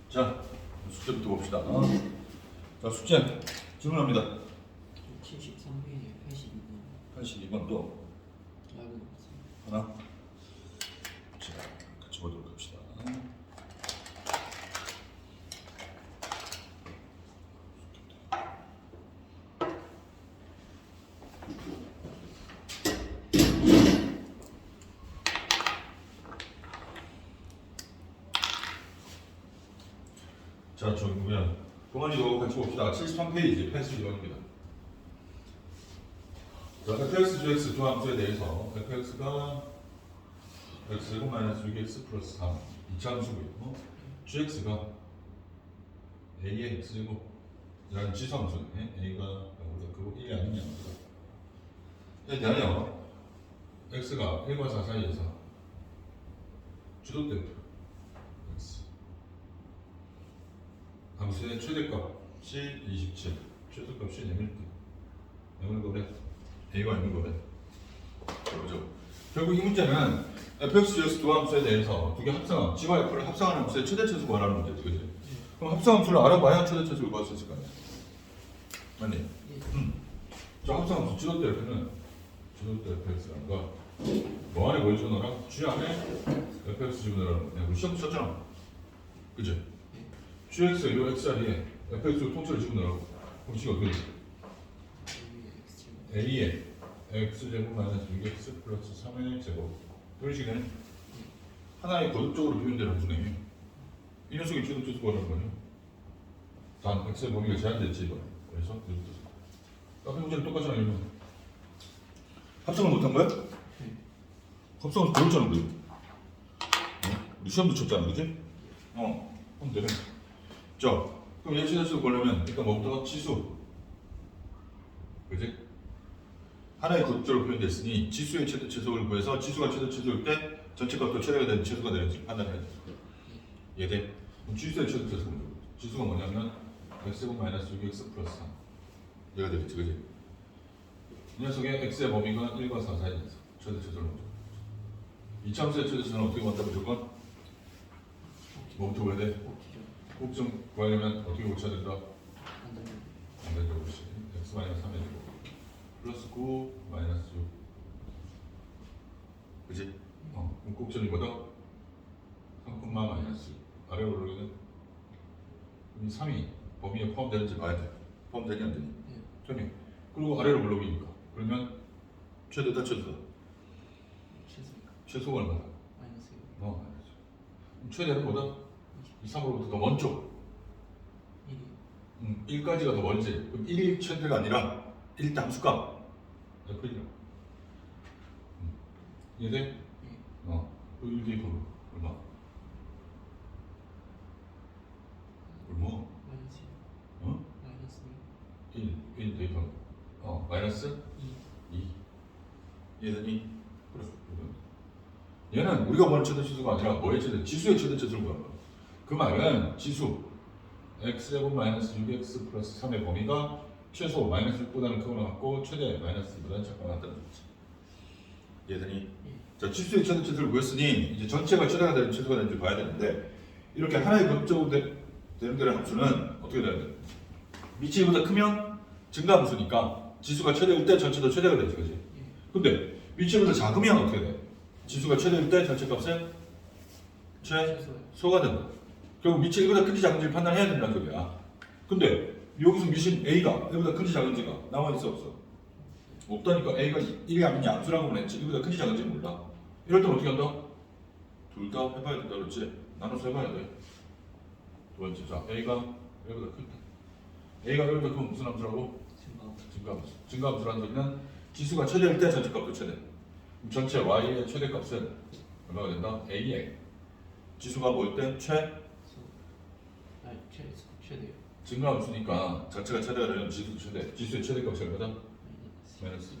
자, 숙제부터 봅시다. 자, 숙제 질문합니다. 73페이지 82번 82번 또 약은 없어요. 하나. 자, 같이 보도록 합시다. 자, 저기 뭐야? 동아리도 같이 봅시다. 73페이지 82번입니다. 자, fx, gx 두 함수에 대해서 fx가 x제곱 마이너스 6x 플러스 3 2차 함수고요. gx가 a의 x제곱이라는 지수함수네. a가 0보다 크고 1이 아니냐. 에 대하여 x가 1과 4 사이에서 주도된 x 함수의 최대값이 27, 최소값이 0일 거래. a가 0일 거래. 그렇죠. 결국 이 문제는 fx, gx 두 함수에 대해서 두 개 합성함, g와 f를 합성하는 함수의 최대최소 구하라는 문제지, 그지? 그럼 합성함수를 알아봐야 최대최소를 구할 수 있을 거 아니야. 맞니? 저 합성함수 지도대 f는 지도대 fx라는 거 뭐 안에 뭘 집어넣어라? g 안에 fx 집어넣으라는 거야. 우리 시험 썼잖아. 그지? gx가 이 x 자리에 fx 통째로 집어넣으라고. 그럼 g가 어떻게 돼? a의 x제곱 마이너스 6x 플러스 3의 제곱 이런 식이네. 하나의 거듭적으로 표현되는 함수네. 이 녀석이 최대최소 구하는 거예요. 단 x의 범위가 제한됐지 이번에. 그래서 이렇게 앞에 문제는 똑같잖아. 이러면 합성을 못한 거야? 합성을 배웠잖아 우리. 우리 시험도 쳤잖아, 그치? 그럼 되네. 자, 그럼 얘 최대최소 구하려면 일단 뭐부터? 지수. 그지? 하나의 거듭적으로 표현됐으니 지수의 최대최소를 구해서 지수가 최대최소일 때 전체 값도 최대가 되는 최소가 되는지 판단해야 돼. 이해돼? 그럼 지수의 최대최소 지수가 뭐냐면 x제곱 마이너스 6x 플러스 3 얘가 되겠지, 그지? 이 녀석의 x의 범위가 1과 4 사이에서 최대최소를 먼저. 이차함수의 최대최소는 어떻게 구한다고 조건? 뭐부터 구해야 돼? 꼭좀 구하려면 어떻게 고쳐야 된다? 반대쪽으로 시 x 마이너스 3의 제곱 플러스 9 마이너스 6 그지? 그럼 꼭점이 뭐다? 3, 마이너스 6 아래로 오르면 이 3이 범위에 포함되는지 봐야 돼. 포함되니 안 되니? 되니. 그리고 아래로 올라오니까 그러면 최대다 최소다? 최소가 얼마다? 마이너스 마이너스. 그럼 최대는 뭐다? 이 3으로부터 더 먼 쪽 1까지가 더 먼지. 그럼 1이 최대가 아니라 1대 함수값 F이라. 이해돼? 그 1대 F 얼마? 얼마? 마이너스 마이너스 1 대입 마이너스 2 이해되니? 그래. 얘는 우리가 보는 최대치수가 아니라 뭐의 최대? 지수의 최대치수를 구하는 거야. 그 말은 지수 x제곱 마이너스 6x 플러스 3의 범위가 최소 마이너스 6보다는 크거나 같고 최대 마이너스 2보다는 작거나 같다는 거지. 이해되니? 자, 지수의 최대치수를 구했으니 이제 전체가 최대가 되는 최소가 되는지 봐야 되는데 이렇게 하나의 거듭적으로 되는 함수는 어떻게 돼야 돼? 미치보다 크면 증가함수니까 지수가 최대일 때 전체도 최대가 되지, 그지? 근데 미치보다 작으면 어떻게 돼? 지수가 최대일 때 전체 값은 최소가 된다. 결국 미치 1보다 큰지 작은지를 판단해야 된다는 소리야. 근데 여기서 미친 A가 1보다 큰지 작은지가 나와 있어 없어? 없다니까. A가 1이 아니냐 암수라고 했지 1보다 큰지 작은지 몰라. 이럴 때는 어떻게 한다? 둘 다 해봐야 된다 그랬지? 나눠서 해봐야 돼. 두 번째, 자 A가 1보다 크다. A가 1보다 크면 무슨 함수라고? 증가함수. 증가함수라는 소리는 지수가 최대일 때 전체 값도 최대. 그럼 전체 Y의 최대값은 얼마가 된다? A의 지수가 뭐일 때? 최대요. 증가함수니까 자체가 최대가 되는 지수의 최대값이 얼마다? 마이너스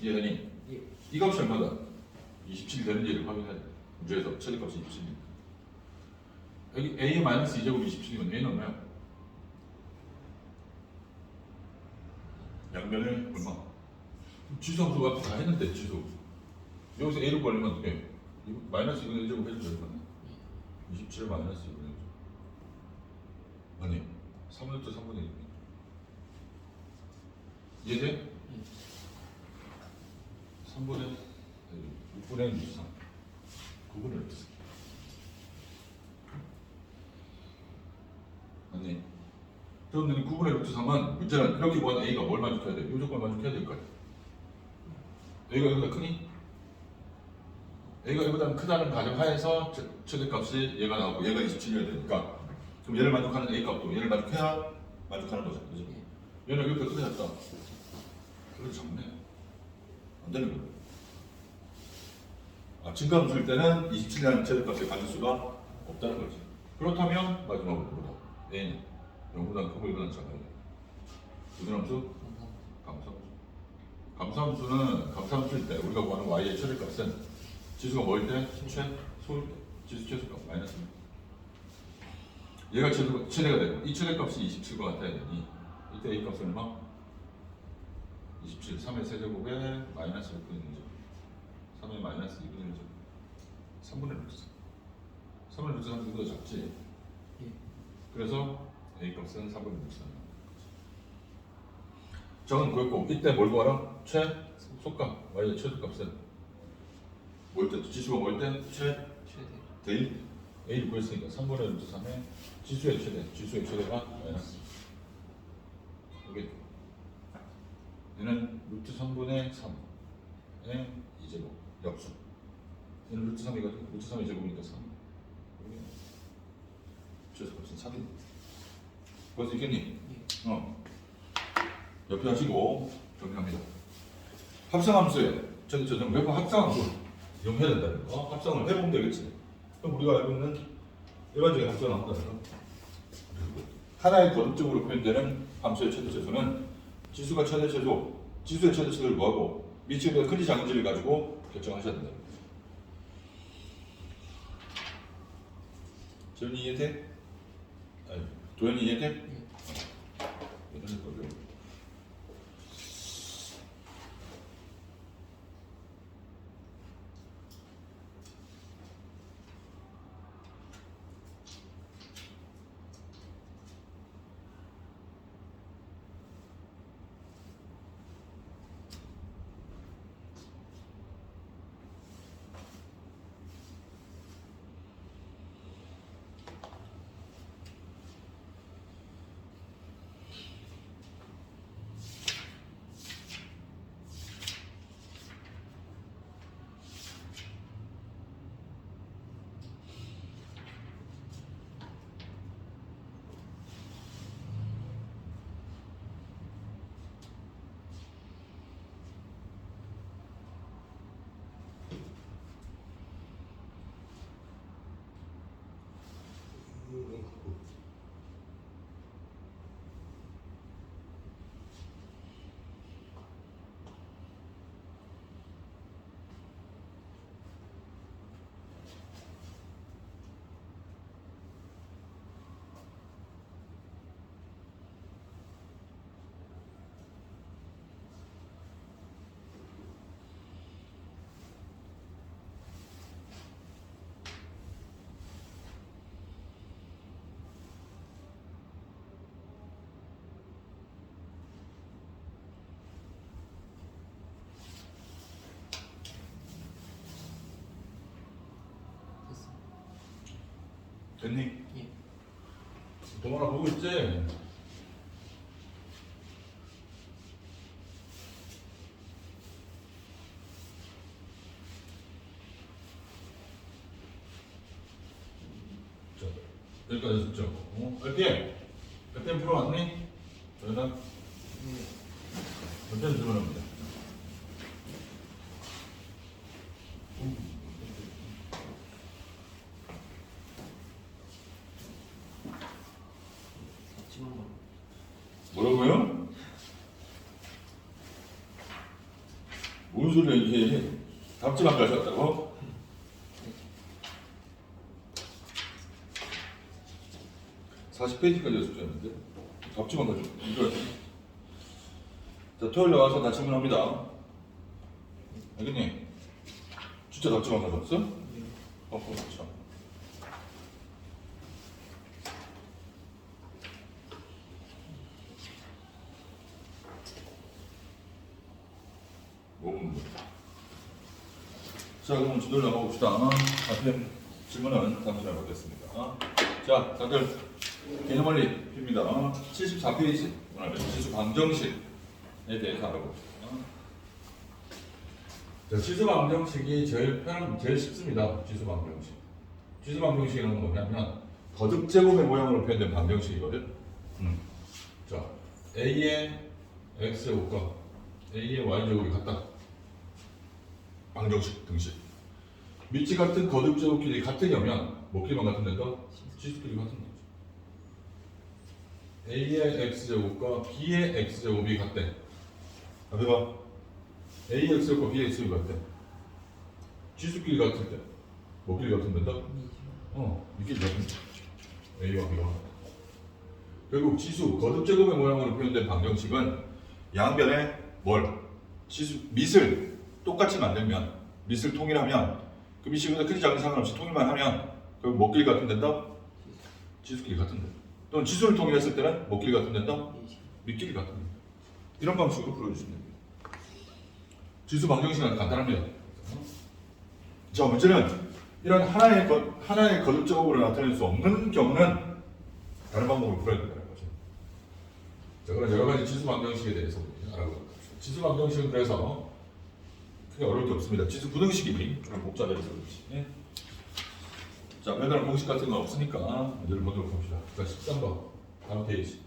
이해되니? 예. 이 값이 얼마다? 27이 되는지를 확인해야 돼. 문제에서 최대값이 27이니까 여기 A의 마이너스 2제곱 27이면 A는 얼마야? 양변을 얼마? 지수 함수가 다 했는데 지수 여기서 A를 구하려면 어떻게 해? 마이너스 2분의 1제곱 해주면 얼마나? 27 27 마이너스 2분의 1. 아니 3분의 2 3분의 1. 이해돼? 3분의 6분의 1 3. 9분의 1 3. 아니 여러분들이 9분의 루트 3은 문제는 이렇게 구하는 A가 뭘 만족해야 돼? 이 조건을 만족해야 될 거야. A가 이거보다 크니? A가 이거보다 크다는 가정하에서 최대값이 얘가 나오고 얘가 27이어야 되니까 그럼 얘를 만족하는 A 값도 얘를 만족해야 만족하는 거죠. 그죠? 얘는 이렇게 크해졌다. 그래도 작네. 안 되는 거야. 증가함수일 때는 27이라는 최대값을 가질 수가 없다는 거지. 그렇다면 마지막으로 뭐다? A는 0보다 크고 1보다 작아야 돼. 무슨 함수? 감사함수. 감사함수는 감사함수일 때 우리가 구하는 y의 최대값은 지수가 뭐일 때? 최소일 때. 지수 최소값 마이너스. 얘가 최대가 되고 이 최대값이 27과 같아야 되니 이때 A 값은 얼마? 27, 3의 세제곱에 마이너스 6분의 1점 3의 마이너스 2분의 1점 3분의 1 3분의 1 3보다 작지? 그래서 A 값은 3분의 1 정은 구했고 이때 뭘 구하라? 최소값 y의 최소값은 뭐일 때? 지수가 뭐일 때? 최대 A를 구했으니까 3분의 1 3의 지수의 최대가 마이너스 이게 얘는 루트 3분의 3의 2제곱 역수 얘는 루트 3이거든 루트 3의 제곱이니까 3 최소값은 3이 벌써 있겠니? 옆에 하시고 정리합니다. 합성함수에 저는 몇 번 합성함수 이용해야 된다는 거 합성을 해보면 되겠지. 그럼 우리가 알고 있는 일반적인 합성은 나온다는 거 하나의 거듭적으로 표현되는 함수의 최대최소는 지수가 최대최소 지수의 최대최소를 구하고 미치보다 큰지 작은지를 가지고 결정하셔야 된다는 거죠. 지훈이 이해돼? 아니, 도현이 이해돼? 이해될 거고요. 됐니? 예. 동원아 보고 있지? 자, 여기까지 했죠? RPM! RPM 풀어왔니? 저희가 RPM 들어갑니다. 뭐라고요? 뭔 소리야 이게? 답지만 가셨다고? 자, 40페이지까지 연습했는데 답지만 가죠. 이거. 자, 토요일에 와서 다 질문합니다. 알겠니? 진짜 답지만 가졌어? 참. 자, 그럼 주도를 나가봅시다. 앞에 질문은 다음 시간에 받겠습니다. 자, 다들 개념 원리입니다. 74페이지 오늘 지수 방정식에 대해서 알아봅시다. 자, 지수 방정식이 제일 쉽습니다. 지수 방정식. 지수 방정식은 뭐냐면 거듭 제곱의 모양으로 표현된 방정식이거든. 자, a의 x 제곱과 a의 y 제곱이 같다. 방정식 등식. 밑이 같은 거듭 제곱끼리 같으려면 뭐 길이만 같은 데다 지수끼리 같은 거죠. a의 x 제곱과 b의 x 제곱이 같대. 앞에 봐. a의 x 제곱과 b의 x 제곱이 같대. 지수끼리 같을 때 뭐 길이 같은 데다 이 길이 같은 데 a와 b와 같다. 결국 지수 거듭 제곱의 모양으로 표현된 방정식은 양변에 밑을 똑같이 만들면 밑을 통일하면 그 밑이 크기 작은 상관없이 통일만 하면 결국 뭐 길이 같은 데다 지수끼리 같은 데. 또는 지수를 통일했을 때는 뭐 길이 같은 데다 밑길이 같은 데. 이런 방식으로 풀어주시면 됩니다. 지수 방정식은 간단합니다. 자, 문제는 이런 하나의 거듭 제곱으로 나타낼 수 없는 경우는 다른 방법으로 풀어야 된다는 거죠. 자, 그럼 여러 가지 지수 방정식에 대해서 알아보겠습니다. 지수 방정식은 그래서 크게 어려울 게 없습니다. 지수 부등식이 좀 복잡해서 그렇지. 자, 별다른 공식 같은 건 없으니까 문제를 보도록 합시다. 자, 13번 다음 페이지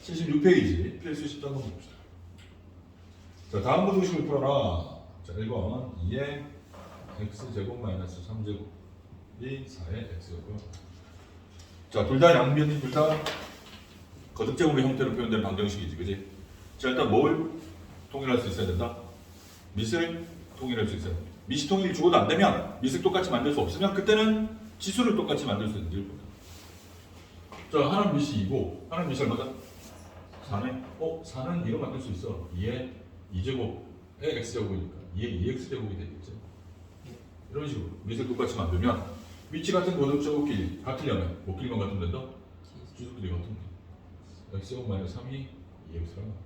76페이지 필수 13번 봅시다. 자, 다음 부등식을 풀어라. 자, 1번 2의 x제곱 마이너스 3제곱이 4의 x제곱. 자, 둘 다 양변이 둘 다 거듭제곱의 형태로 표현된 방정식이지, 그지? 자, 일단 뭘 통일할 수 있어야 된다? 밑을 통일할 수 있어야 된다. 밑이 통일이 죽어도 안 되면 밑을 똑같이 만들 수 없으면 그때는 지수를 똑같이 만들 수 있는지를 보자. 자, 하나는 밑이 2고 하나는 밑이 얼마다? 4네? 4는 이거 만들 수 있어. 2의 2제곱의 x제곱이니까 2의 2x제곱이 되겠지. 이런 식으로 밑을 똑같이 만들면 위치 같은 거듭제곱끼리 같으려면 뭐 길이만 같으면 된다? 지수끼리 같으면 된다. x제곱 마이너스 3이 2x랑 같다.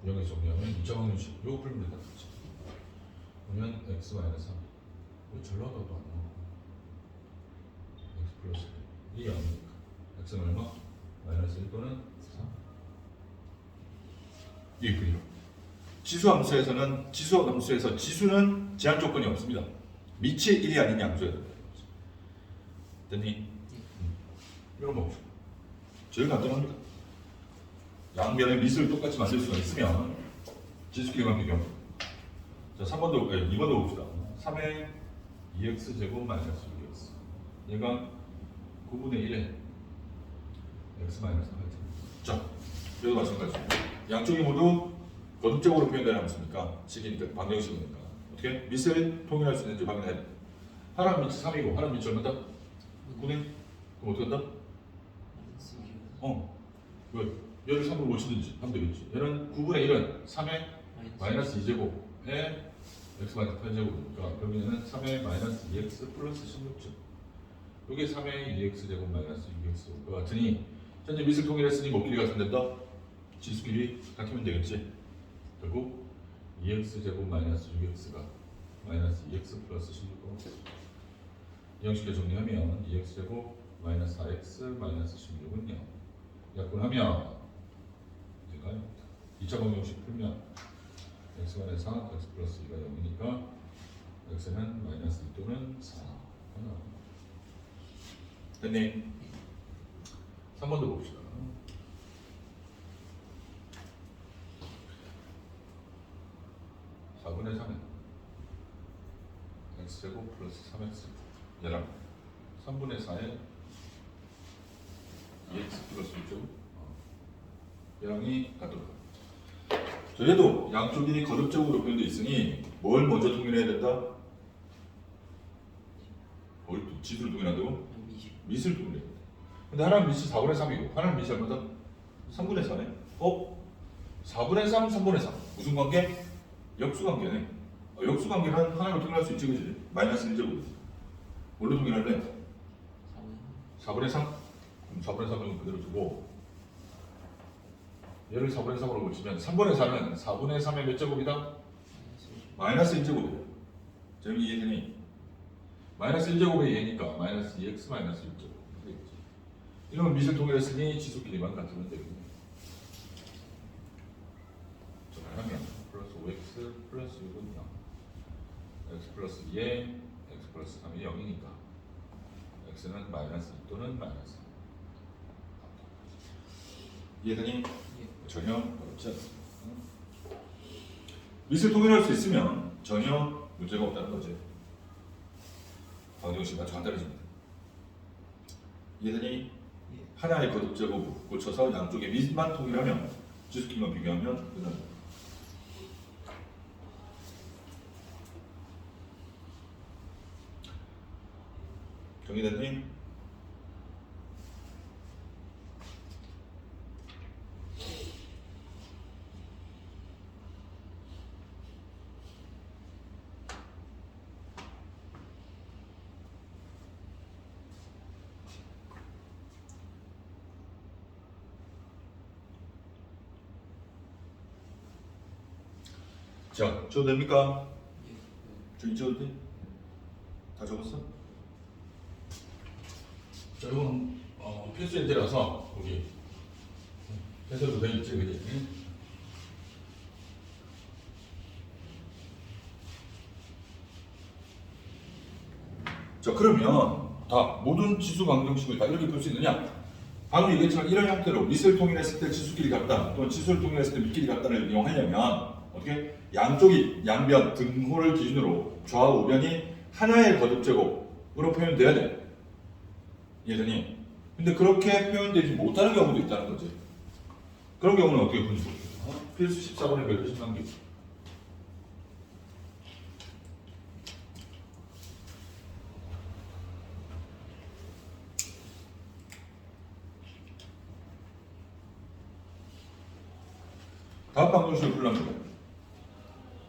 여기서 정리하면 2차 방정식 이거 풀면 된다. 그러면 x 마이너스 3 이거 절로 하다가 또안 나와. x 플러스 1이 아니니까 x는 얼마? 마이너스 1 또는 3. 이게 그리로 지수 함수에서 지수는 제한 조건이 없습니다. 밑이 1이 아닌 양수여야 된다. 됐니? 이런 거 제일 간단합니다. 양변의 밑을 똑같이 만들 수가 있으면 지수끼리만 비교. 자, 2번도 봅시다. 3의 2x 제곱 마이너스 6x. 얘가 9분의 1에 x 마이너스 8. 자, 여기도 마찬가지. 양쪽이 모두 거듭적으로 표현되는 함수니까 식이니까 방정식이니까 어떻게 밑을 통일할 수 있는지 확인해야 돼. 하나는 밑이 3이고 하나는 밑이 얼마다? 9네? 그럼 어떻게 한다? 왜? 얘를 3으로 고치든지 하면 되겠지. 얘는 9분의 1은 3의 마이너스 2제곱에 x 마이너스 8제곱이니까 여기는 3의 마이너스 2x 플러스 16제곱. 이게 3의 2x제곱 마이너스 6x제곱과 같으니 현재 밑을 통일했으니 뭐 길이 같은 데다 지수끼리 같으면 되겠지. 결국 2x제곱 마이너스 6x가 마이너스 2x 플러스 16고 이 형식을 정리하면 2x제곱 마이너스 4x 마이너스 16은 0. 약분하면 얘가 0입니다. 2차 방정식 풀면 x 마이너스 4, x 플러스 2가 0이니까 x는 마이너스 2 또는 4. 됐니? 3번도 봅시다. 분의 3은 x제곱 플러스 3x 얘랑 3분의 4에 2x 플러스 6제곱 얘랑이 같도록 합니다. 자, 얘도 양쪽이 거듭적으로 표현되어 있으니 뭘 먼저 통일해야 된다? 뭘 지수를 통일한다고? 밑을 통일해야 된다. 근데 하나는 밑이 4분의 3이고 하나는 밑이 얼마다? 3분의 4네? 4분의 3, 3분의 3 무슨 관계? 역수관계네. 역수관계는 하나로 통일할 수 있지, 그지? 마이너스 1제곱. 뭘로 통일할래? 4분의 3? 그럼 4분의 3은 그대로 두고 얘를 4분의 3으로 고치면 3분의 4는 4분의 3의 몇 제곱이다? 마이너스 1제곱이다. 자, 여기 이해되니? 마이너스 1제곱의 얘니까 마이너스 2x 마이너스 6제곱 되겠지. 이러면 밑을 통일했으니 지수끼리만 같으면 되겠네. 자, 그러면 플러스 5x 플러스 6은 0, x 플러스 2에 x 플러스 3이 0이니까 x는 마이너스 2 또는 마이너스 3. 이해되니? 예. 전혀 어렵지 않습니다. 밑을 통일할 수 있으면 전혀 문제가 없다는 거지. 방정식과 간단해집니다. 이해되니? 예. 하나의 거듭 제곱 고쳐서 양쪽의 밑만 통일하면 지수끼리만 비교하면 끝납니다. 정리됐니? 자, 적어도 됩니까? 예. 저기 적어도 돼? 다 적었어? 자, 이건 필수 예제라서 여기 해설도 돼 있지, 그지? 자, 그러면 다 모든 지수 방정식을 다 이렇게 볼 수 있느냐? 방금 얘기했지만 이런 형태로 밑을 통일했을 때 지수끼리 같다, 또는 지수를 통일했을 때 밑끼리 같다를 이용하려면 어떻게? 양쪽이 양변, 등호를 기준으로 좌우 우변이 하나의 거듭제곱으로 표현돼야 돼. 이해되니? 근데 그렇게 표현되지 못하는 경우도 있다는 거지. 그런 경우는 어떻게 보는지 볼게요. 필수 14번의 별도 10단계. 다음 방정식을 풀랍니다.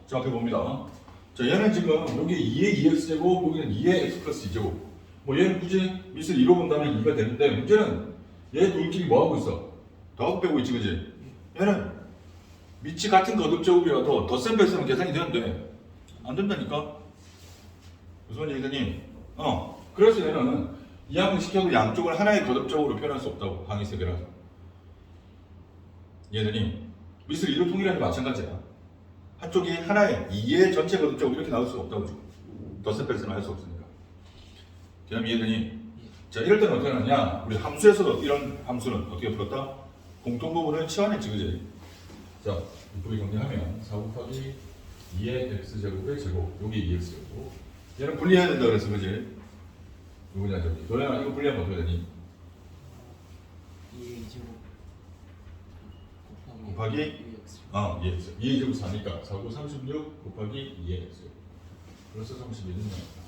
자, 앞에 봅니다. 자, 얘는 지금 여기 2의 2x제곱, 여기는 2의 x 플러스 2제곱. 뭐 얘는 굳이 밑을 2로 본다면 2가 되는데, 문제는 얘 둘끼리 뭐 하고 있어? 더하고 빼고 있지, 그지? 얘는 밑이 같은 거듭제곱이라도 덧셈 뺄셈은 계산이 되는데 안 된다니까? 무슨 얘기더니 그래서 얘는 이항을 시켜도 양쪽을 하나의 거듭제곱으로 표현할 수 없다고. 항이 세 개라서. 얘들이 밑을 2로 통일하는 게 마찬가지야. 한쪽이 하나의 2의 전체 거듭제곱 이렇게 나올 수가 없다고. 덧셈 뺄셈 할 수 없으니까. 그다음 이해되니? 자, 이럴 때는 어떻게 하느냐? 우리 함수에서도 이런 함수는 어떻게 풀었다? 공통 부분을 치환했지, 그지? 자, 이쁘게 정리하면 4 곱하기 2의 x제곱의 제곱, 여기 2x제곱. 얘는 분리해야 된다 그랬어, 그지? 누구냐, 저기. 너야 이거 분리하면 어떻게 되니? 2의 2제곱 곱하기 2x. 2x. 2제곱 4니까 4, 9, 36 곱하기 2x. 그래서 31은 나왔다.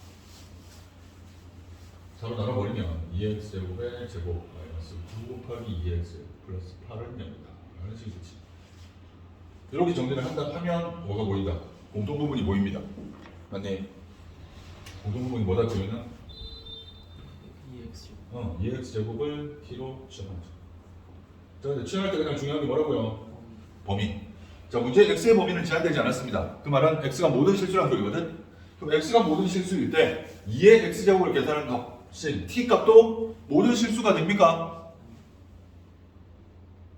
4로 나눠버리면 2x제곱의 제곱 마이너스 9 곱하기 2x 플러스 8은 0이다. 라는 식이지. 이렇게 정리를 한다 하면 뭐가 보인다? 공통 부분이 보입니다. 맞네. 공통 부분이 뭐다 그러면 2x. 2x제곱을 t로 취합하죠. 자, 근데 취합할 때 그냥 중요한 게 뭐라고요? 범위. 자, 문제 x의 범위는 제한되지 않았습니다. 그 말은 x가 모든 실수라는 소리거든. 그럼 x가 모든 실수일 때 2의 x제곱을 계산하는 값인 t 값도 모든 실수가 됩니까?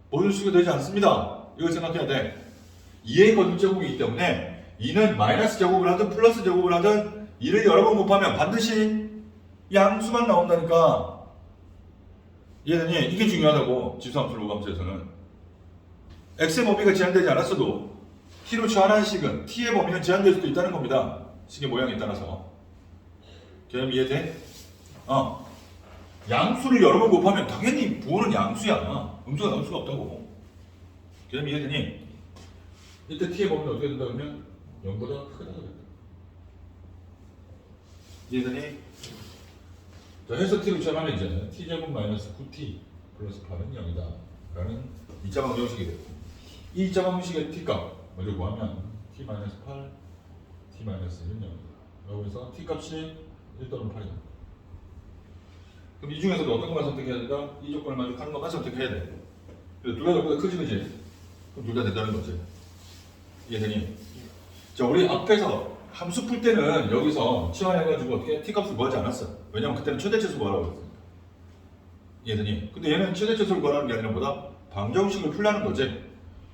모든 실수가 되지 않습니다. 이걸 생각해야 돼. 2의 거듭제곱이기 때문에 2는 마이너스 제곱을 하든 플러스 제곱을 하든 2를 여러 번 곱하면 반드시 양수만 나온다니까. 이해되니? 이게 중요하다고. 지수함수 로그함수에서는 x의 범위가 제한되지 않았어도 t로 취하는 식은 t의 범위는 제한될 수도 있다는 겁니다. 식의 모양에 따라서. 개념 이해돼? 양수를 여러 번 곱하면 당연히 부호는 양수야. 음수가 나올 수가 없다고. 개념 이해되니? 이때 t의 범위는 어떻게 된다 그러면 0보다 크다 그랬다. 이해되니? 자, 해서 t로 취하면 이제 t제곱 마이너스 9t 플러스 8은 0이다 라는 2차 방정식이 되고, 이 2차 방정식의 t값 먼저 구하면 t 마이너스 8, t 마이너스 1은 0이다. 여기서 t 값이 1 또는 8이다. 그럼 이 중에서도 어떤 것만 선택해야 된다? 이 조건을 만족하는 것만 선택해야 돼. 그래서 둘 다 조건이 크지, 그지? 그럼 둘 다 된다는 거지. 이해되니? 자, 우리 앞에서 함수 풀 때는 여기서 치환해가지고 어떻게 t값을 구하지 않았어. 왜냐면 그때는 최대치수 구하라고 했으니까. 이해되니? 근데 얘는 최대치수를 구하라는 게 아니라 뭐다? 방정식을 풀라는 거지.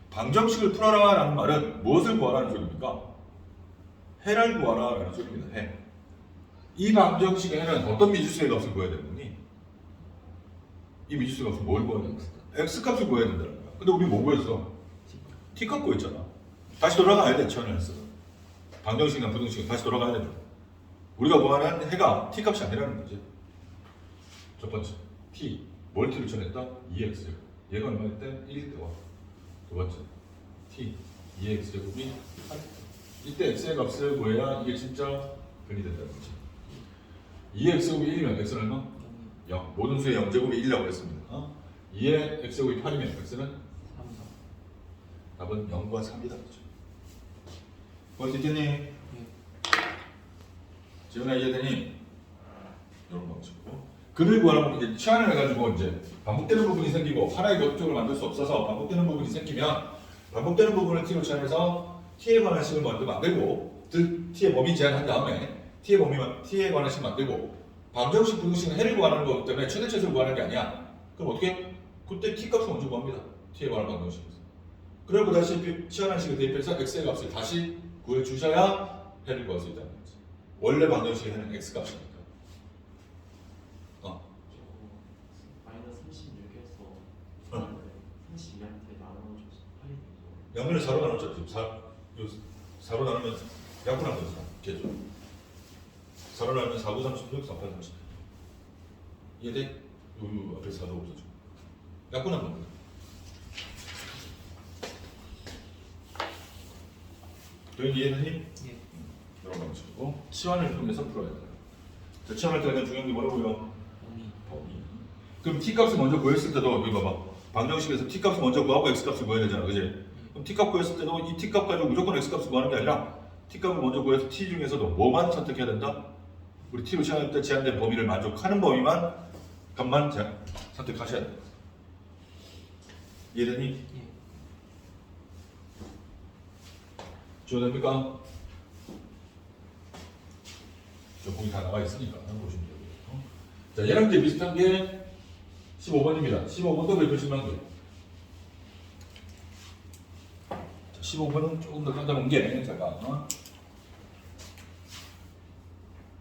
방정식을 풀어라라는 말은 무엇을 구하라는 소리입니까? 해를 구하라라는 소리입니다. 해. 이 방정식의 해는 어떤 미지수의 값을 구해야 되는 거니? 이 미지수의 값은 뭘 구해야 되는 거야? x값을 구해야 된다는 거야. 근데 우리 뭐 구했어? t값 구했잖아. 다시 돌아가야 돼. 치환을 했어. 방정식이나 부등식은 다시 돌아가야 된다. 우리가 구하는 해가 t값이 아니라는 거지. 첫 번째, t. 뭘 t로 쳐냈다? 2x. 얘가 얼마일 때? 1일 때 와. 두 번째, t. 2x제곱이 8. 이때 x의 값을 구해야 이게 진짜 근이 된다는 거지. 2x제곱이 1이면 x는 얼마? 0. 모든 수의 0제곱이 1이라고 했습니다. 2의 x제곱이 8이면 x는 3. 답은 0과 3이다. 그렇죠. 어떻겠니? 예. 지훈아 이해되니? 이런 방식으로 근을 구하라고 이제 치환을 해가지고 이제 반복되는 부분이 생기고 하나의 격쪽을 만들 수 없어서 반복되는 부분이 생기면 반복되는 부분을 t로 치환해서 t에 관한 식을 먼저 만들고 t의 범위 제한한 다음에 t에 관한 식 만들고 방정식 부등식은 해를 구하는 거기 때문에 최대치수를 구하는 게 아니야. 그럼 어떻게? 그때 t 값을 먼저 구합니다. t에 관한 방정식에서. 그리고 다시 치환한 식을 대입해서 x의 값을 다시 구해 주셔야 해를 구할 수 있다는 거지. 원래 방정식의 해는 x 값이니까. 마이너스 36에서 어. 32한테 나눠줘서 8이 되죠. 양면을 4로 나눴죠. 지금 4로 나누면 약분한 거죠. 계죠. 4로 나누면 4, 9, 36, 3, 8, 30. 이해돼? 요 앞에 4도 없어져. 약분한 겁니다. 여기 이해되니? 예. 여러 방식이고 치환을 통해서 풀어야 돼요. 자, 치환할 때는 중요한 게 뭐라고요? 범위. 범위. 그럼 t 값을 먼저 구했을 때도 여기 봐봐. 방정식에서 t 값을 먼저 구하고 x 값을 구해야 되잖아, 그지? 그럼 t 값 구했을 때도 이 t 값 가지고 무조건 x 값을 구하는 게 아니라 t 값을 먼저 구해서 t 중에서도 뭐만 선택해야 된다? 우리 t로 치환할 때 제한된 범위를 만족하는 범위만 값만 선택하셔야 돼. 이해되니? 예. 지워됩니까? 저 공이 다 나와 있으니까 보시면 되고요. 자, 얘랑 이제 비슷한 게 15번입니다. 15번도 별표심한 게. 자, 15번은 조금 더 까다로운 게 잠깐.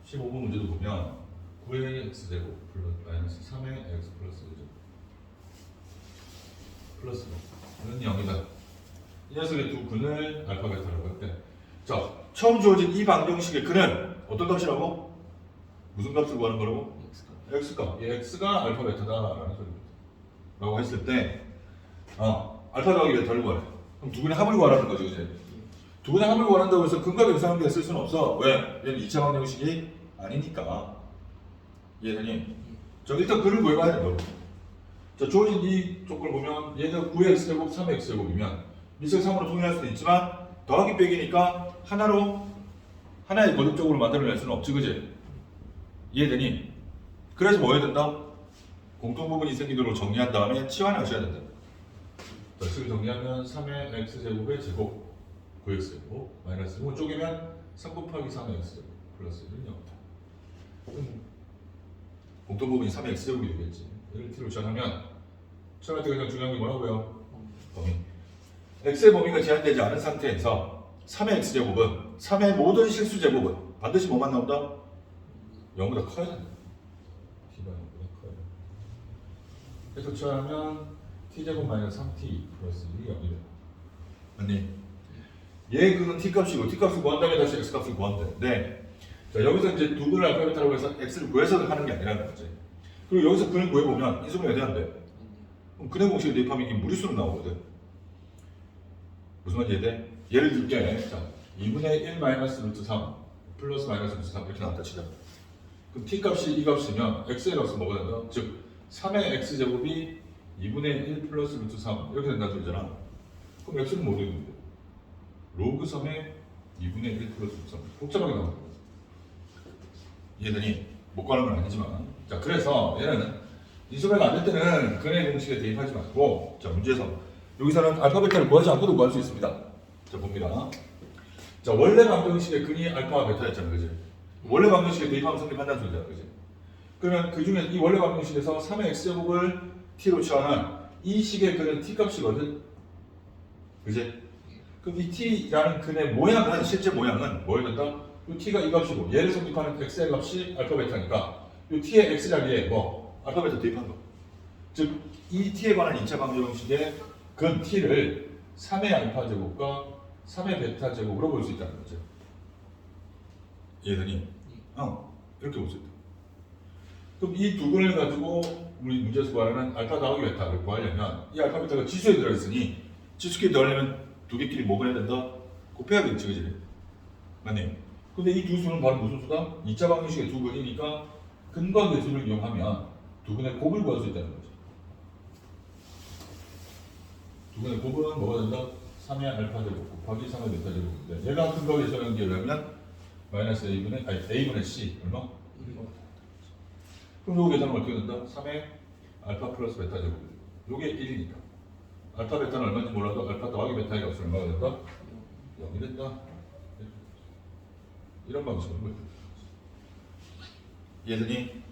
15번 문제도 보면 9의 x제곱 플러스 마이너스 3의 x 플러스 1제곱 플러스는 0이다. 이 녀석의 두 근을 알파 베타라고 할 때, 자, 처음 주어진 이 방정식의 근은 어떤 값이라고? 무슨 값을 구하는 거라고? x값. 이 x가 알파 베타다라는 소리입니다. 라고 했을 때, 알파 더하기 베타를 구하래. 그럼 두 근의 합을 구하라는 거죠, 이제. 두 근의 합을 구한다고 해서 근과 근사관계를 쓸 수는 없어. 왜? 얘는 2차 방정식이 아니니까. 이해되니? 자, 일단 근을 구해봐야 된다고. 자, 주어진 이 조건을 보면 얘가 9의 x제곱, 3의 x제곱이면 미세 3으로 통일할 수도 있지만 더하기 빼기니까 하나의 거듭적으로 만들어낼 수는 없지, 그지? 이해되니? 그래서 뭐 해야 된다? 공통 부분이 생기도록 정리한 다음에 치환하셔야 된다. 자, 지금 정리하면 3의 x제곱의 제곱 9x제곱 마이너스 1을 쪼개면 3 곱하기 3의 x제곱 플러스 1은 0이다. 공통 부분이 3의 x제곱이 되겠지. 얘를 t로 치환하면 치환할 때 가장 중요한 게 뭐라고요? 범위. x의 범위가 제한되지 않은 상태에서 3의 x제곱은 3의 모든 실수 제곱은 반드시 뭐만 나온다? 0보다 커야 된다. t가 0보다 커야 된다. 그래서 치환하면 t제곱 마이너스 3t 플러스 1이 0이다. 맞니? 얘 그는 t값이고 t값을 구한 다음에 다시 x값을 구하면 되는데, 자, 여기서 이제 두 근을 알파 베타라고 해서 x를 구해서 하는 게 아니라는 거지. 그리고 여기서 근을 구해보면 인수분해 해야 되는데, 그럼 근의 공식을 대입하면 이게 무리수로 나오거든. 무슨 말인지 이해돼? 예를 들게, 자, 2분의 1 마이너스 루트 3 플러스 마이너스 루트 3 이렇게 나왔다 치자. 그럼 t 값이 이 값이면 x의 값은 뭐가 된다? 즉 3의 x제곱이 2분의 1 플러스 루트 3 이렇게 된다는 소리잖아. 그럼 x는 뭐 되는데? 로그 3의 2분의 1 플러스 루트 3 복잡하게 나오는 거야. 이해되니? 못 가는 건 아니지만, 자, 그래서 얘는 인수분해가 안 될 때는 근의 공식에 대입하지 말고, 자, 문제에서 여기서는 알파 베타를 구하지 않고도 구할 수 있습니다. 자, 봅니다. 자, 원래 방정식의 근이 알파 베타였잖아, 그지? 원래 방정식의 대입하면 성립한다는 소리잖아, 그지? 그러면 그 중에 이 원래 방정식에서 3의 x제곱을 t로 취하는 이 식의 근은 t 값이거든, 그지? 그럼 이 t라는 근의 모양은 실제 모양은 뭐야 된다? 이 t가 이 값이고 얘를 성립하는 x의 값이 알파 베타니까 이 t의 x 자리에 뭐 알파 베타 대입한 거. 즉 이 t에 관한 2차 방정식의 근 t를 3의 알파 제곱과 3의 베타 제곱으로 볼 수 있다는 거죠. 이해되니? 이렇게 볼 수 있다. 그럼 이 두 근을 가지고 우리 문제에서 구하려면 알파 더하기 베타를 구하려면 이 알파 베타가 지수에 들어있으니 지수끼리 넣으려면 두 개끼리 뭐 해야 된다? 곱해야겠지, 그지? 맞니? 근데 이 두 수는 바로 무슨 수다? 2차 방정식의 두 근이니까 근과 계수를 이용하면 두 근의 곱을 구할 수 있다는 거죠. 두 근의 곱은 뭐가 된다? 3의 알파 제곱 곱하기 3의 베타 제곱인데 얘가 근과 계수를 연결하면 마이너스 a분의 a분의 c 얼마? 그럼 요거 계산은 어떻게 된다? 3의 알파 플러스 베타 제곱 요게 1이니까 알파 베타는 얼마인지 몰라도 알파 더하기 베타의 값은 얼마가 된다? 0이 된다. 이런 방식으로 보여요. 이해되니?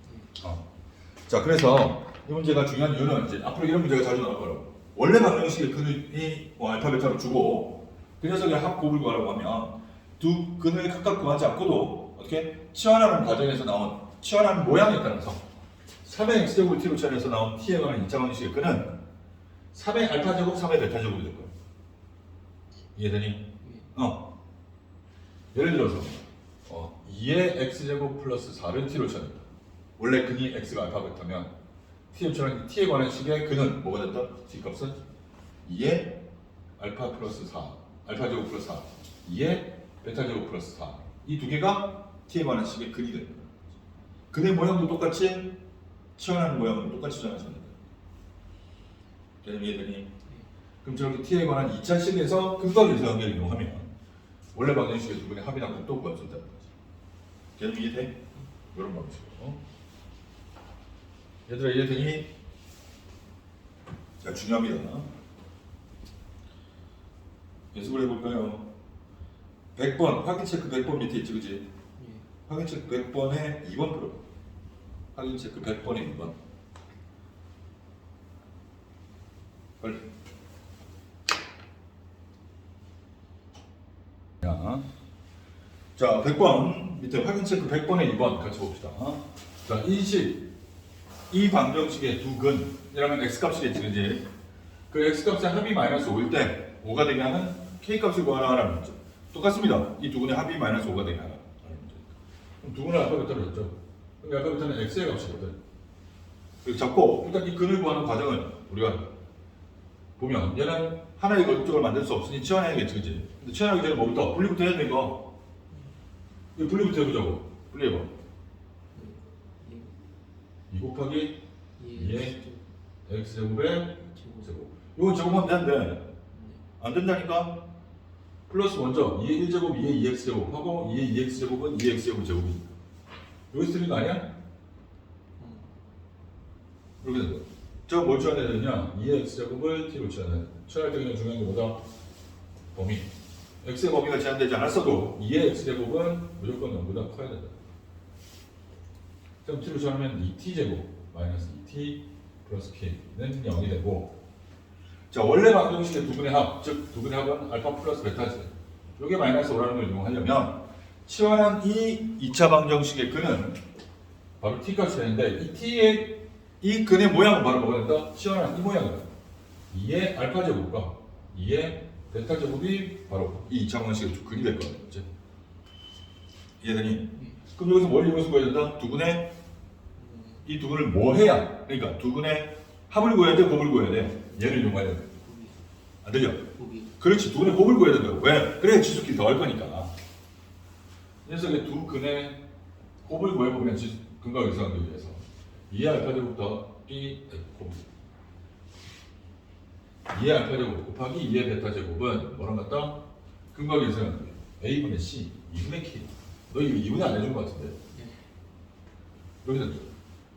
자, 그래서 이 문제가 중요한 이유는 이제 앞으로 이런 문제가 자주 나올 거라고. 원래 방정식의 근이 뭐 알파 베타로 주고 그 녀석의 합곱을 구하라고 하면 두 근을 각각 구하지 않고도 어떻게 치환하는 과정에서 나온 치환하는 모양에 따라서 3의 x제곱을 t로 치환해서 나온 t에 관한 2차 방정식의 근은 3의 알파 제곱, 3의 베타 제곱이 될 거예요. 이해되니? 예를 들어서 2의 x제곱 플러스 4를 t로 치환했다. 원래 근이 x가 알파 베타면 t로 치환한 t에 관한 식의 근은 뭐가 됐다? t값은 2의 알파 플러스 4, 알파 제곱 플러스 4, 2의 베타 제곱 플러스 4. 이 두 개가 t에 관한 식의 근이 됩니다. 근의 모양도 똑같이 치환하는 모양은 똑같이 치환하시면 됩니다. 개념 이해되니? 그럼 저렇게 t에 관한 2차 식에서 근과 계수 관계를 이용하면 원래 방정식의 두 분의 합이나 곱도 구할 수 있다는 거죠. 개념 이해돼? 이런 방식으로. 얘들아 이해되니? 자, 중요합니다. 연습을 해볼까요? 100번, 확인 체크 100번 밑에 있지, 그지? 확인 체크 100번에 2번 풀어. 확인 체크 100번에 2번. 빨리. 자, 100번 밑에 확인 체크 100번에 2번 같이 봅시다. 자, 이 방정식의 두 근이라면 x값이겠지, 그지? 그 x값의 합이 마이너스 5일 때 5가 되게 하는 k값을 구하라는 문제. 똑같습니다. 이 두 근의 합이 마이너스 5가 되게 하라는 문제. 그럼 두 근을 알파 베타로 했죠. 그럼 알파 베타는 x의 값이거든. 그래서 잡고 일단 이 근을 구하는 과정을 우리가 보면 얘는 하나의 거쪽을 만들 수 없으니 치환해야겠지, 그지? 근데 치환하기 전에 뭐부터? 분리부터 해야 되니까 이거 분리부터 해보자고. 분리해봐. 2 곱하기 2의 x제곱의 제곱. 이건 제곱하면 되는데 안 된다니까? 플러스 먼저 2의 1제곱, 2의 2x제곱 하고 2의 2x제곱은 2x제곱 제곱이니까 여기서 틀린 거 아니야? 이렇게 된 거야. 저거 뭘 치환해야 되느냐? 2의 x제곱을 t로 치환해야 돼. 치환할 때 그냥 중요한 게 뭐다? 범위. x의 범위가 제한되지 않았어도 2의 x제곱은 무조건 0보다 커야 된다. 그럼 t로 치환하면 2t제곱 마이너스 2t 플러스 k는 0이 되고, 자, 원래 방정식의 두 분의 합, 즉 두 분의 합은 알파 플러스 베타지. 이게 마이너스 5라는 걸 이용하려면 치환한 이 2차 방정식의 근은 바로 t값이 되는데 이 t의 이 근의 모양은 바로 뭐가 된다? 치환한 이 모양이다. 2의 알파 제곱과 2의 베타 제곱이 바로 이 2차 방정식의 두 근이 될 거예요. 그렇지? 이해되니? 그럼 여기서 뭘 이용해서 구해야 된다? 두 근의 이 두 근을 뭐 해야? 그러니까 두 근의 합을 구해야 돼, 곱을 구해야 돼. 얘를 이용해야 돼. 안 들려? 그렇지, 두 근의 곱을 구해야 된다고. 왜? 그래야 지수끼리 더할 거니까. 이 녀석의 두 근의 곱을 구해보면 근과 계수하기 위해서 2의 알파 제곱 더하기 2의 알파 제곱 곱하기 2의 베타 제곱은 뭐랑 같다? 근과 계수하기 a분의 c, 2분의 k. 너 이거 2분의 안 해준 것 같은데? 이렇게 된다.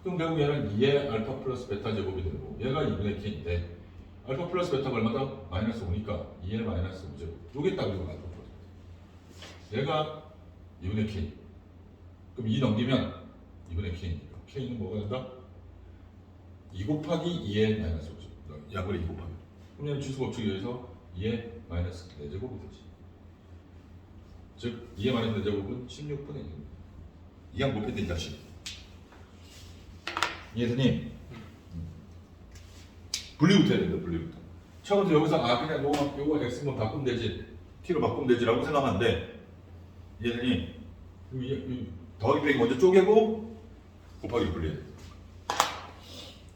그럼 결국 얘는 2의 알파 플러스 베타 제곱이 되고 얘가 2분의 k인데 알파 플러스 베타가 얼마다? 마이너스 5니까 2의 마이너스 5제곱. 요게 딱 이거 알파 플러스 베타. 얘가 2분의 k. 그럼 2 넘기면 2분의 k니까 k는 뭐가 된다? 2 곱하기 2의 마이너스 5죠. 약분의 2 곱하기. 그럼 얘는 지수 법칙에 의해서 2의 마이너스 4제곱이 되지. 즉 2의 마이너스 4제곱은 16분의 1입니다. 이항 못했는데 이 자식. 이해되니? 분리부터 해야 된다. 분리부터. 처음부터 여기서 그냥 요거 x만 바꾸면 되지, t로 바꾸면 되지라고 생각하는데, 이해되니? 더하기 빼기 먼저 쪼개고 곱하기 분리해.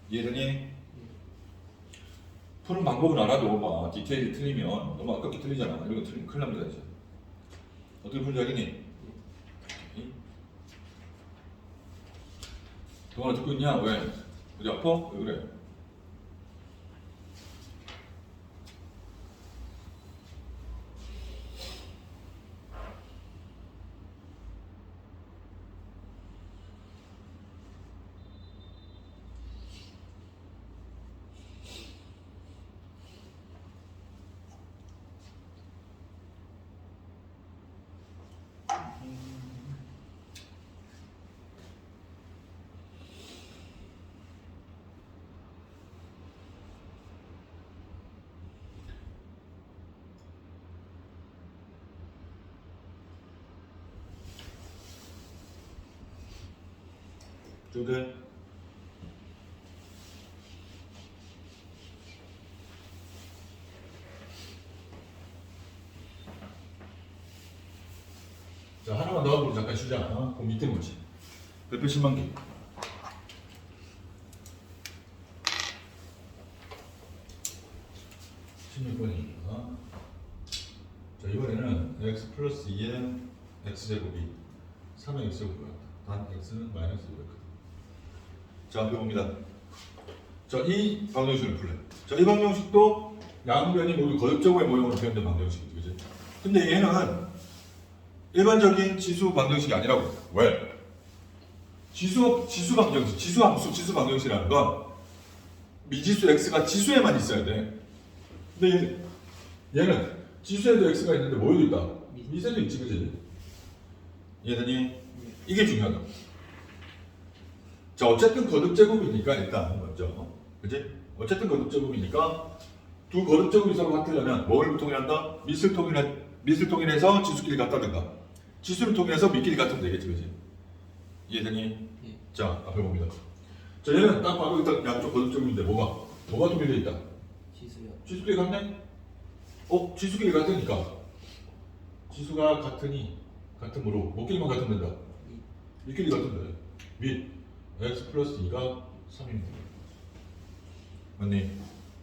이해되니? 푸는 방법은 알아도 막 디테일이 틀리면 너무 아깝게 틀리잖아. 이런 거 틀리면 큰일 납니다. 이제 어떻게 풀지 알겠니? 동아나 듣고 있냐? 왜? 어디 아파? 왜 그래? 쪼개. 자, 하나만 더 하고 잠깐 쉬자. 그 밑에 뭐지? 몇배 10만 개. 자, 이번에는 x 플러스 2의 x제곱이 3의 x제곱이 같다. 단 x는 마이너스 200. 자, 한번 봅니다. 자, 이 방정식을 풀래. 자, 이 방정식도 양변이 모두 거듭제곱의 모형으로 표현된 방정식이지, 그지? 근데 얘는 일반적인 지수 방정식이 아니라고. 왜? 지수 방정식, 지수 함수, 지수 방정식이라는 건 미지수 x가 지수에만 있어야 돼. 근데 얘는 지수에도 x가 있는데 뭐에도 있다? 미세도 있지, 그지? 이해되니? 이게 중요하다. 자, 어쨌든 거듭제곱이니까 일단 먼저, 그지? 어쨌든 거듭제곱이니까 두 거듭제곱이 서로 같으려면 뭘 통일한다? 밑을 통일해서 지수끼리 같다든가 지수를 통일해서 밑끼리 같으면 되겠지, 그지? 이해되니? 예. 자, 앞에 봅니다. 자, 얘는 딱 봐도 일단 양쪽 거듭제곱인데 뭐가 통일되어 있다? 지수요. 지수끼리 같네? 지수끼리 같으니까 지수가 같으므로 뭐끼리만 같으면 된다? 밑끼리 같으면 돼. 밑 x 플러스 2가 3입니다. 맞니?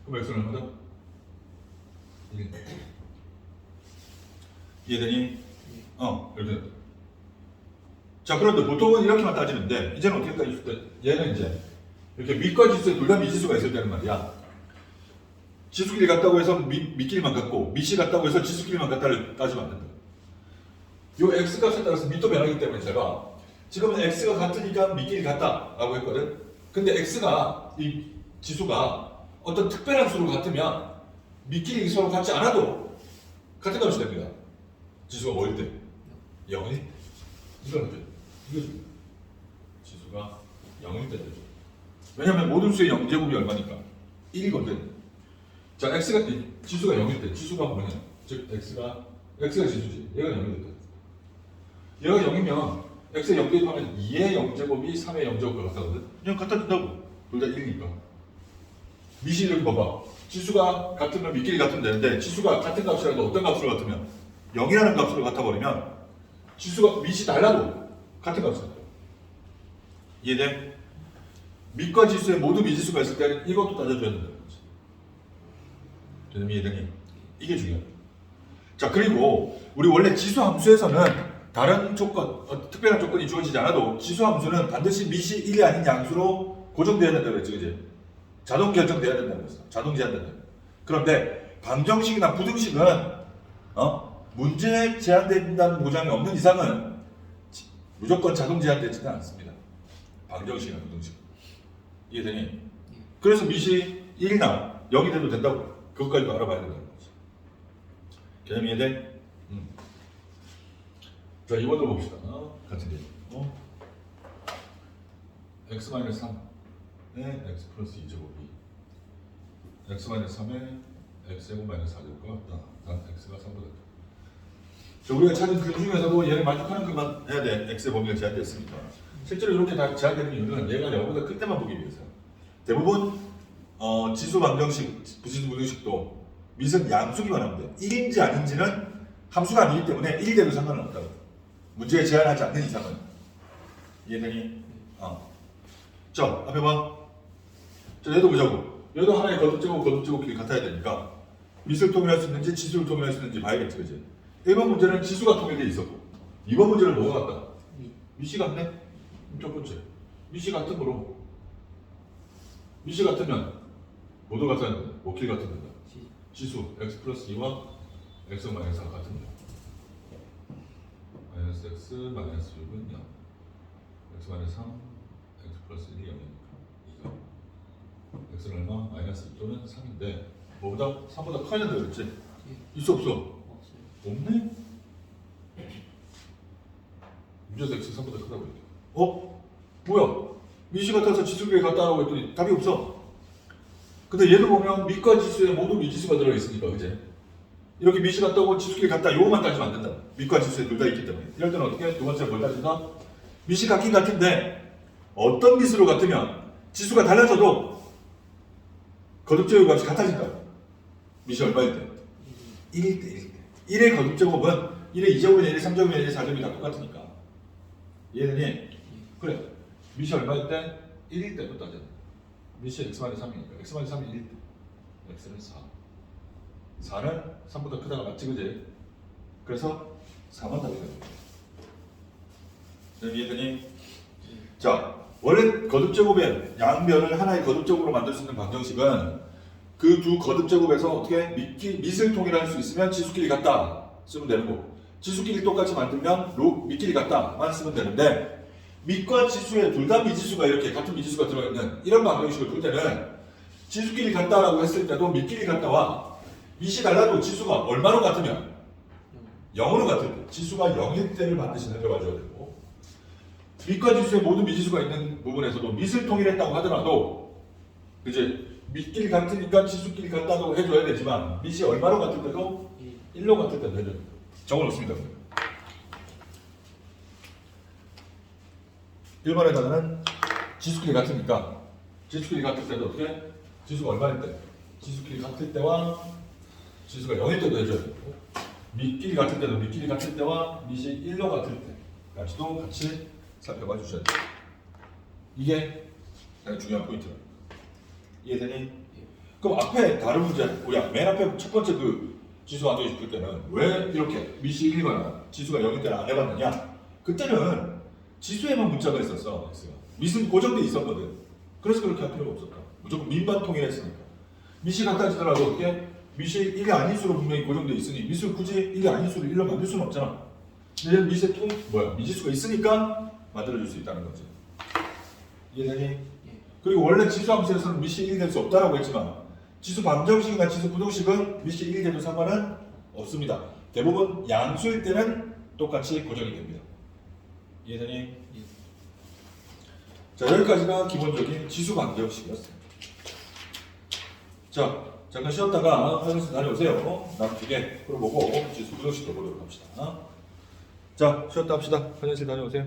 그럼 x는 얼마다? 1. 이해되니? 이렇게. 자, 그런데 보통은 이렇게만 따지는데 이제는 어떻게 따질 때 얘는 이제 이렇게 밑과 지수에 둘 다 미지수가 있을 때는 말이야. 지수끼리 같다고 해서 밑끼리만 같고 밑이 같다고 해서 지수끼리만 같다를 따지면 안 된다. 요 x 값에 따라서 밑도 변하기 때문에 제가 지금은 x가 같으니까 밑끼리 같다라고 했거든. 근데 x가 이 지수가 어떤 특별한 수로 같으면 밑끼리 서로 같지 않아도 같은 값이 됩니다. 지수가 뭐일 때? 0이? 이건 돼. 이거 지수가 0일 때 되죠. 왜냐면 모든 수의 0제곱이 얼마니까? 1이거든. 자, 지수가 0일 때 지수가 뭐냐? 즉 x가 지수지. 얘가 0이 됐다. 얘가 0이면 x에 0 대입하면 2의 0제곱이 3의 0제곱과 같다거든. 그냥 갖다 준다고. 둘 다 1이니까. 밑이 이렇게 봐봐. 지수가 같으면 밑끼리 같으면 되는데 지수가 같은 값이라도 어떤 값으로 같으면 0이라는 값으로 같아버리면 지수가 밑이 달라도 같은 값이야. 이해돼? 밑과 지수에 모두 미지수가 있을 때는 이것도 따져줘야 된다는 거지. 되는 이해되니? 이게 중요해. 자, 그리고 우리 원래 지수 함수에서는 다른 조건, 특별한 조건이 주어지지 않아도 지수 함수는 반드시 밑이 1이 아닌 양수로 고정돼야 된다고 그랬지, 그지? 자동 결정돼야 된다고 그랬어. 자동 제한된다. 그런데 방정식이나 부등식은 문제 제한된다는 보장이 없는 이상은 무조건 자동 제한되지는 않습니다. 방정식이나 부등식. 이해되니? 그래서 밑이 1이나 0이 돼도 된다고. 그것까지도 알아봐야 된다는 거지. 개념 이해돼? 자, 이번도 봅시다. 같은 게. x-3에 x 플러스 2제곱이 x-3에 x제곱 마이너스 4제곱과 같다. 단 x가 3보다 크다. 자, 우리가 찾은 그 중에서도 얘를 만족하는 것만 해야 돼. x의 범위가 제한되었으니까. 실제로 이렇게 다 제한되는 이유는 얘가 0보다 클 때만 보기 위해서. 대부분 지수 방정식, 부지수 방정식도 미분 양수기만 하면 돼. 1인지 아닌지는 함수가 아니기 때문에 1이 돼도 상관은 없다고. 문제에 제한하지 않는 이상은. 이해되니? 자, 앞에 봐. 자, 얘도 보자고. 얘도 하나의 거듭제곱 길이 같아야 되니까 미수를 통일할 수 있는지 지수를 통일할 수 있는지 봐야겠지, 그지? 1번 문제는 지수가 통일되어 있었고 2번 문제는 뭐가 같다? 미시 같네? 첫 번째. 미시 같은 거로 미시 같으면 뭐도 같아야 된다. 뭐길 같은 된다. 지수 x 플러스 2와 x 마이너스 4 같은 거. 마이너스 x 마이너스 6은 0. x 마이너스 3 x 플러스 1이 0이니까 2가 x는 얼마? 마이너스 2 또는 3인데 뭐보다? 3보다 커야 된다 그랬지? 있어 없어? 없어요. 없네? 문제에서 x 3보다 크다고 이렇게. 뭐야? 미시 같아서 지수계에 같다라고 했더니 답이 없어. 근데 얘도 보면 미과 지수에 모두 미지수가 들어있으니까 그제? 이렇게 미시 같다고 지수계에 같다 요것만 따지면 안 된다. 미과 지수에 둘 다 있기 때문에. 이럴 때는 어떻게? 두 번째 뭘 따진다? 미시 같긴 같은데 어떤 미수로 같으면 지수가 달라져도 거듭제곱 값이 같아진다. 미시 얼마일 때? 1일 때. 1의 거듭제곱은 1의 2제곱이나 1의 3제곱이나 1의 4제곱이 다 똑같으니까. 이해되니? 그래. 미시 얼마일 때? 1일 때부터 따져. 미시 x-3이니까. x-3이 1일 때. x는 4. 4는 3보다 크다가 맞지, 그지? 그래서 4만 답이 되는 거야. 이해되니? 자, 원래 거듭제곱의 양변을 하나의 거듭제곱으로 만들 수 있는 방정식은 그 두 거듭제곱에서 어떻게 밑을 통일할 수 있으면 지수끼리 같다 쓰면 되는 거고 지수끼리 똑같이 만들면 밑끼리 같다만 쓰면 되는데 밑과 지수에 둘 다 미지수가 이렇게 같은 미지수가 들어있는 이런 방정식을 풀 때는 지수끼리 같다라고 했을 때도 밑끼리 같다와 밑이 달라도 지수가 얼마로 같으면 0으로 같을 때 지수가 0일 때를 반드시 살펴봐줘야 되고 밑과 지수에 모든 미지수가 있는 부분에서도 밑을 통일했다고 하더라도 이제 밑끼리 같으니까 지수끼리 같다고 해줘야 되지만 밑이 얼마로 같을 때도 1로 같을 때도 해줘야 됩니다. 적어놓습니다. 1번에다가는 지수끼리 같으니까 지수끼리 같을 때도 어떻게? 지수가 얼마일 때? 지수끼리 같을 때와 지수가 0일 때도 해줘야 되고 밑끼리 같을 때도 밑끼리 같을 때와 밑이 1로 같을 때까지도 같이 살펴봐 주셔야 돼요. 이게 가장 중요한 포인트입니다. 이해되니? 그럼 앞에 다른 문제, 우리 맨 앞에 첫 번째 그 지수 안정식 풀 때는 왜 이렇게 밑이 1이거나 지수가 0일 때는 안 해봤느냐? 그때는 지수에만 문자가 있었어. 밑은 고정돼 있었거든. 그래서 그렇게 할 필요가 없었다. 무조건 밑만 통일했으니까. 밑이 같아지더라도 어떻게? 밑이 1이 아닌 수로 분명히 고정돼 있으니 밑을 굳이 1이 아닌 수로 1로 만들 수는 없잖아. 근데 밑에 미지수가 있으니까 만들어줄 수 있다는 거지. 이해되니? 그리고 원래 지수 함수에서는 밑이 1이 될 수 없다라고 했지만 지수 방정식이나 지수 부정식은 밑이 1이 돼도 상관은 없습니다. 대부분 양수일 때는 똑같이 고정이 됩니다. 이해되니? 자, 여기까지가 기본적인 지수 방정식이었어요. 자, 잠깐 쉬었다가 화장실 다녀오세요. 남은 2개 풀어보고 지수 부정식도 보도록 합시다. 자, 쉬었다 합시다. 화장실 다녀오세요.